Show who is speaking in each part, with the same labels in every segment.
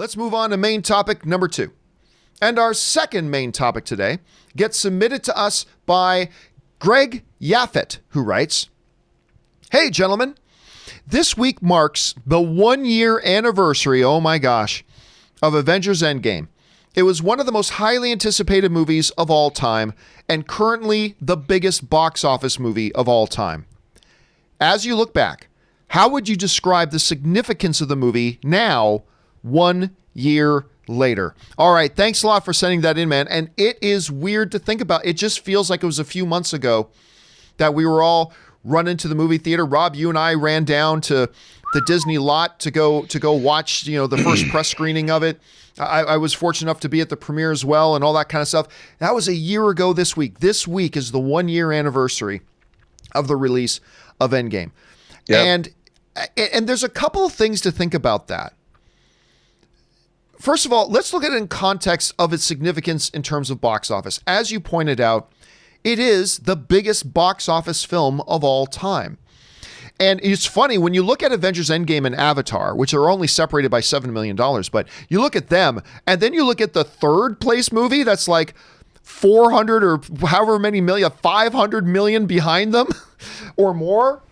Speaker 1: Let's move on to main topic number 2. And our second main topic today gets submitted to us by Greg Yafet, who writes, "Hey, gentlemen, this week marks the 1-year anniversary, oh my gosh, of Avengers Endgame. It was one of the most highly anticipated movies of all time and currently the biggest box office movie of all time. As you look back, how would you describe the significance of the movie now, 1 year later?" All right, thanks a lot for sending that in, man. And it is weird to think about. It just feels like it was a few months ago that we were all running to the movie theater. Rob, you and I ran down to the Disney lot to go watch, the first press screening of it. I was fortunate enough to be at the premiere as well and all that kind of stuff. That was a year ago this week. This week is the 1-year anniversary of the release of Endgame. Yep. And there's a couple of things to think about that. First of all, let's look at it in context of its significance in terms of box office. As you pointed out, it is the biggest box office film of all time. And it's funny, when you look at Avengers Endgame and Avatar, which are only separated by $7 million, but you look at them, and then you look at the third place movie that's like 400 or however many million, 500 million behind them or more,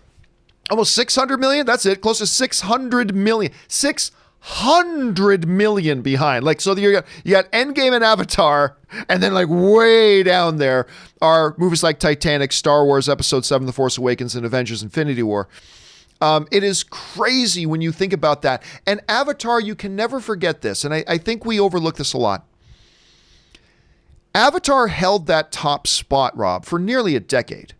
Speaker 1: almost 600 million. That's it, close to 600 million. 600 million behind. Like, so you got Endgame and Avatar, and then like way down there are movies like Titanic, Star Wars Episode 7, The Force Awakens, and Avengers Infinity War. It is crazy when you think about that. And Avatar, you can never forget this, and I think we overlook this a lot. Avatar held that top spot, Rob, for nearly a decade.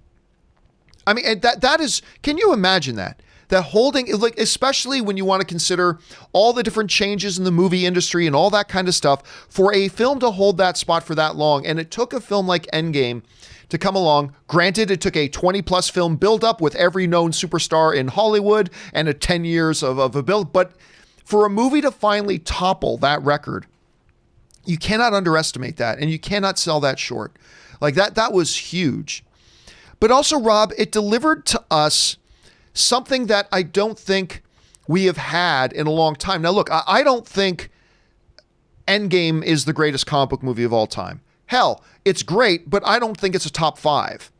Speaker 1: I mean, and that is, can you imagine that? That holding, like, especially when you want to consider all the different changes in the movie industry and all that kind of stuff, for a film to hold that spot for that long. And it took a film like Endgame to come along. Granted, it took a 20-plus film build-up with every known superstar in Hollywood and a 10 years of a build. But for a movie to finally topple that record, you cannot underestimate that, and you cannot sell that short. Like, that was huge. But also, Rob, it delivered to us something that I don't think we have had in a long time. Now, look, I don't think Endgame is the greatest comic book movie of all time. Hell, it's great, but I don't think it's a top 5.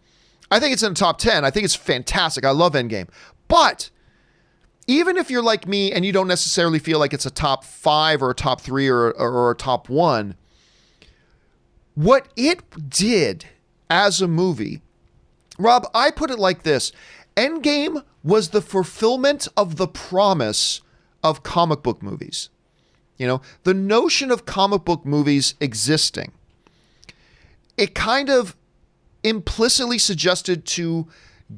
Speaker 1: I think it's in the top 10. I think it's fantastic. I love Endgame. But even if you're like me and you don't necessarily feel like it's a top 5 or a top 3 or a top 1, what it did as a movie, Rob, I put it like this. Endgame was the fulfillment of the promise of comic book movies. The notion of comic book movies existing, it kind of implicitly suggested to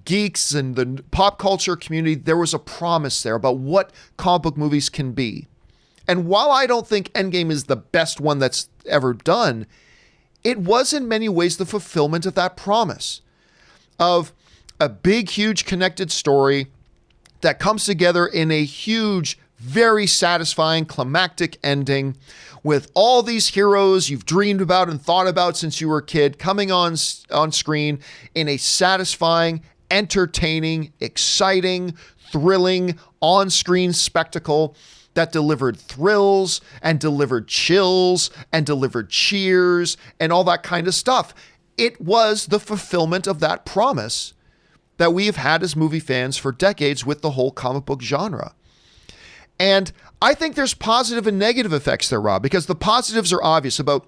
Speaker 1: geeks and the pop culture community there was a promise there about what comic book movies can be. And while I don't think Endgame is the best one that's ever done, it was in many ways the fulfillment of that promise of a big, huge connected story that comes together in a huge, very satisfying, climactic ending with all these heroes you've dreamed about and thought about since you were a kid coming on screen in a satisfying, entertaining, exciting, thrilling, on-screen spectacle that delivered thrills and delivered chills and delivered cheers and all that kind of stuff. It was the fulfillment of that promise that we've had as movie fans for decades with the whole comic book genre. And I think there's positive and negative effects there, Rob, because the positives are obvious about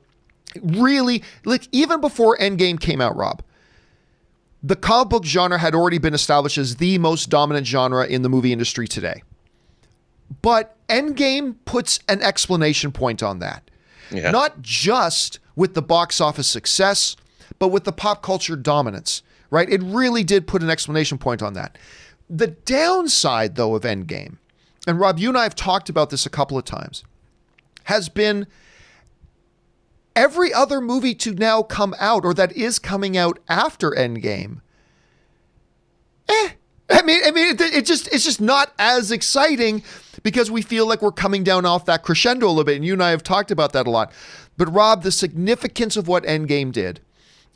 Speaker 1: really, like, even before Endgame came out, Rob, the comic book genre had already been established as the most dominant genre in the movie industry today. But Endgame puts an exclamation point on that. Yeah. Not just with the box office success, but with the pop culture dominance. Right? It really did put an exclamation point on that. The downside, though, of Endgame, and Rob, you and I have talked about this a couple of times, has been every other movie to now come out or that is coming out after Endgame. It's just not as exciting because we feel like we're coming down off that crescendo a little bit. And you and I have talked about that a lot. But Rob, the significance of what Endgame did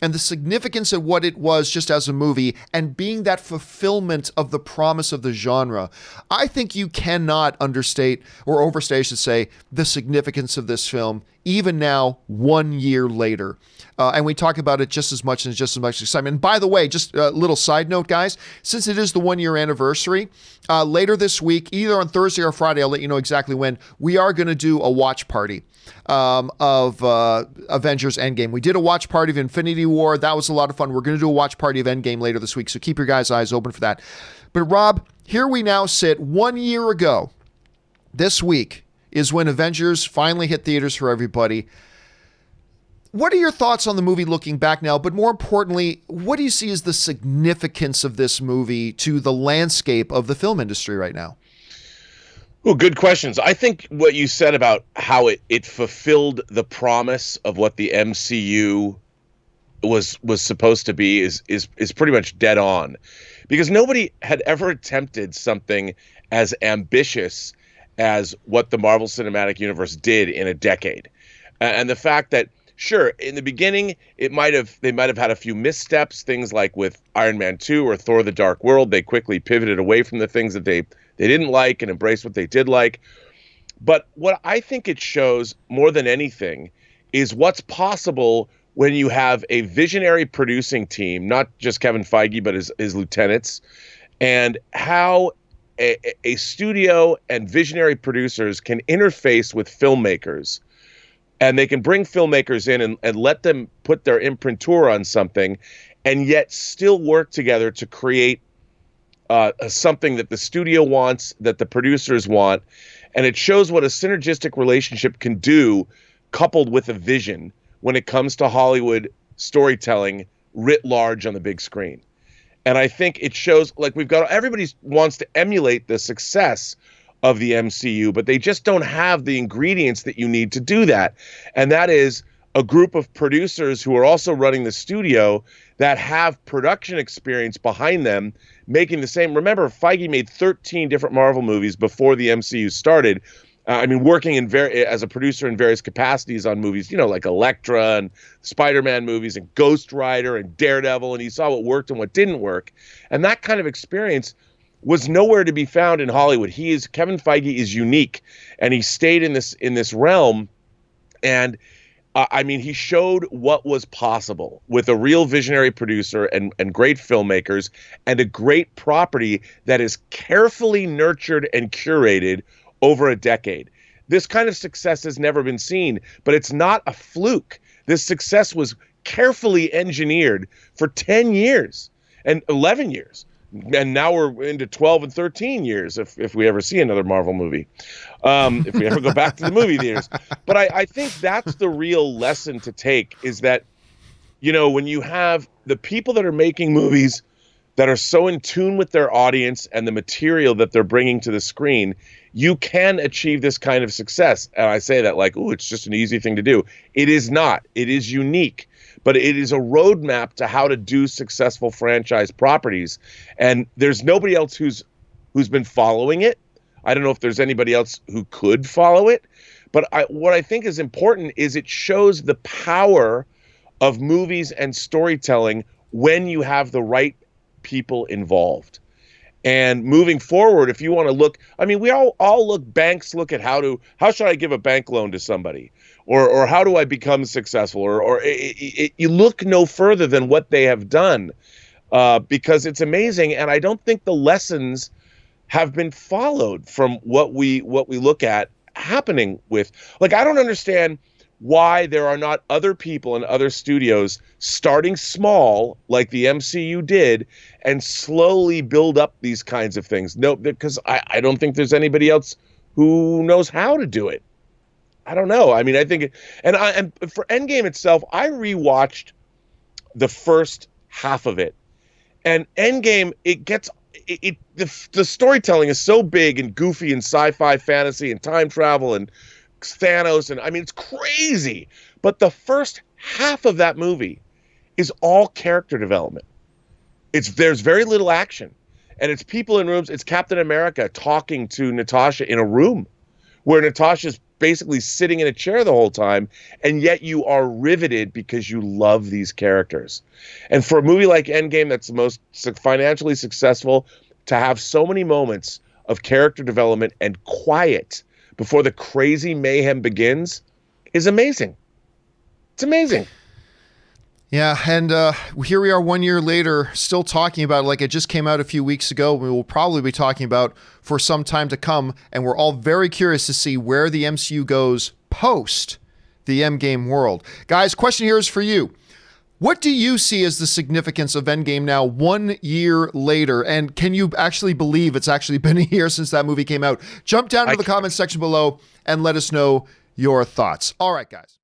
Speaker 1: and the significance of what it was just as a movie and being that fulfillment of the promise of the genre, I think you cannot understate or overstate, I should say, the significance of this film, even now, 1 year later. And we talk about it just as much excitement. And by the way, just a little side note, guys, since it is the 1 year anniversary, later this week, either on Thursday or Friday, I'll let you know exactly when, we are going to do a watch party of Avengers Endgame. We did a watch party of Infinity War. That was a lot of fun. We're going to do a watch party of Endgame later this week, so keep your guys' eyes open for that. But Rob, here we now sit 1 year ago. This week is when Avengers finally hit theaters for everybody. What are your thoughts on the movie looking back now? But more importantly, what do you see as the significance of this movie to the landscape of the film industry right now?
Speaker 2: Well, good questions. I think what you said about how it fulfilled the promise of what the MCU was supposed to be is pretty much dead on, because nobody had ever attempted something as ambitious as what the Marvel Cinematic Universe did in a decade. And the fact that, sure, in the beginning, they might have had a few missteps, things like with Iron Man 2 or Thor: The Dark World. They quickly pivoted away from the things that they didn't like and embraced what they did like. But what I think it shows more than anything is what's possible when you have a visionary producing team, not just Kevin Feige, but his lieutenants, and how a studio and visionary producers can interface with filmmakers. And they can bring filmmakers in and let them put their imprimatur on something, and yet still work together to create something that the studio wants, that the producers want. And it shows what a synergistic relationship can do coupled with a vision when it comes to Hollywood storytelling writ large on the big screen. And I think it shows, like, everybody wants to emulate the success of the MCU, but they just don't have the ingredients that you need to do that. And that is a group of producers who are also running the studio that have production experience behind them, making the same. Remember, Feige made 13 different Marvel movies before the MCU started. Working as a producer in various capacities on movies, like Elektra and Spider-Man movies and Ghost Rider and Daredevil, and he saw what worked and what didn't work. And that kind of experience was nowhere to be found in Hollywood. Kevin Feige is unique, and he stayed in this realm. And he showed what was possible with a real visionary producer and great filmmakers and a great property that is carefully nurtured and curated over a decade. This kind of success has never been seen, but it's not a fluke. This success was carefully engineered for 10 years and 11 years. And now we're into 12 and 13 years if we ever see another Marvel movie, if we ever go back to the movie theaters. But I think that's the real lesson to take, is that, when you have the people that are making movies that are so in tune with their audience and the material that they're bringing to the screen, you can achieve this kind of success. And I say that like, ooh, it's just an easy thing to do. It is not. It is unique. But it is a roadmap to how to do successful franchise properties. And there's nobody else who's been following it. I don't know if there's anybody else who could follow it. But what I think is important is it shows the power of movies and storytelling when you have the right people involved. And moving forward, if you want to look, we all banks look at how should I give a bank loan to somebody? Or how do I become successful? Or you look no further than what they have done, because it's amazing. And I don't think the lessons have been followed from what we look at happening with. Like, I don't understand why there are not other people and other studios starting small like the MCU did and slowly build up these kinds of things. No, because I don't think there's anybody else who knows how to do it. I don't know. I think, and for Endgame itself, I rewatched the first half of it, and Endgame, the storytelling is so big and goofy and sci-fi fantasy and time travel and Thanos, and it's crazy. But the first half of that movie is all character development. There's very little action, and it's people in rooms. It's Captain America talking to Natasha in a room where Natasha's basically sitting in a chair the whole time, and yet you are riveted because you love these characters. And for a movie like Endgame, that's the most financially successful, to have so many moments of character development and quiet before the crazy mayhem begins is amazing. It's amazing.
Speaker 1: Yeah, and here we are 1 year later, still talking about it like it just came out a few weeks ago. We will probably be talking about for some time to come, and we're all very curious to see where the MCU goes post the Endgame world. Guys, question here is for you. What do you see as the significance of Endgame now 1 year later? And can you actually believe it's actually been a year since that movie came out? Jump down to the comments section below and let us know your thoughts. All right, guys.